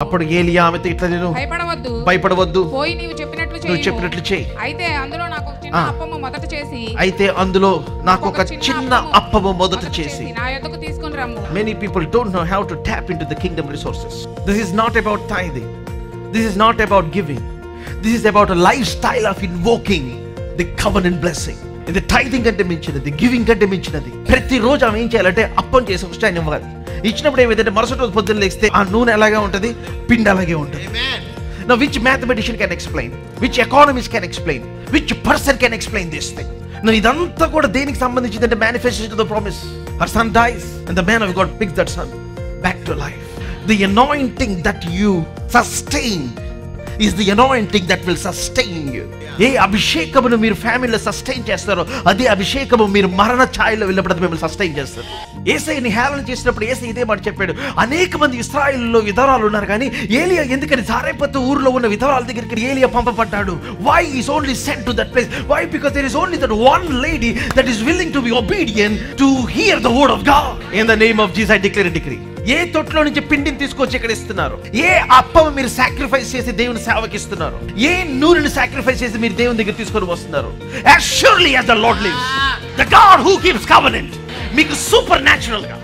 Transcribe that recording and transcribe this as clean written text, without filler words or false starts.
అప్పుడు ఏలియా ఆమెతో ఇట్లా, నేను భయపడవద్దు, పోయి నీవు చెప్పినట్లు చేయి. అయితే అందులో నాకు ఒక చిన్న అప్పము మొదట చేసి నా యొద్దకు తీసుకొని రమ్ము. Many people don't know how to tap into the kingdom resources. This is not about tithing. This is not about giving. This is about a lifestyle of invoking the covenant blessing. ఇది tithing కంటే మించినది, giving కంటే మించినది. ప్రతిరోజు ఆమె ఏం చేయాలంటే అప్పం చేసి ఫస్ట్ ఆయన ఇవ్వాలి. ఇచ్చినప్పుడు ఏమైతే మరుసటి రోజు పొద్దున్న లేస్తే ఆ నూనె ఎలాగే ఉంటుంది, పిండి అలాగే ఉంటుంది. Now which mathematician can explain, which economist can explain, which person can explain this thing? Now ఇదంతా కూడా దేనికి సంబంధించిందంటే manifestation of the promise. Her son dies and the man of God picks that son back to life. The anointing that you sustain is the anointing that will sustain you. ఏ అభిషేకమును మీరు ఫ్యామిలీలో sustain చేస్తారో అదే అభిషేకము మీరు మరణ ఛాయలో వెళ్ళినప్పుడు మిమ్మల్ని sustain చేస్తారు. యేసయ్యని హేళన చేసినప్పుడు యేసయ్య ఇదే మాట చెప్పాడు. అనేక మంది ఇశ్రాయేలులో విధవరాలు ఉన్నారు, కానీ ఏలియా ఎందుకని సారెపతు ఊర్లో ఉన్న విధవరాల దగ్గరికి ఏలియా పంపబడ్డాడు? Why is only sent to that place? Why? Because there is only that one lady that is willing to be obedient to hear the word of God. In the name of Jesus I declare a decree. ఏ తొట్లో నుంచి పిండిని తీసుకొచ్చి ఇక్కడ ఇస్తున్నారు, ఏ అప్పం మీరు sacrifice చేసి దేవుని సేవకి ఇస్తున్నారు, ఏ నూనెని సాక్రిఫైస్ చేసి మీరు దేవుని దగ్గర తీసుకొని వస్తున్నారు, as surely as the Lord lives, the God who keeps covenant, మీకు సూపర్ న్యాచురల్ గా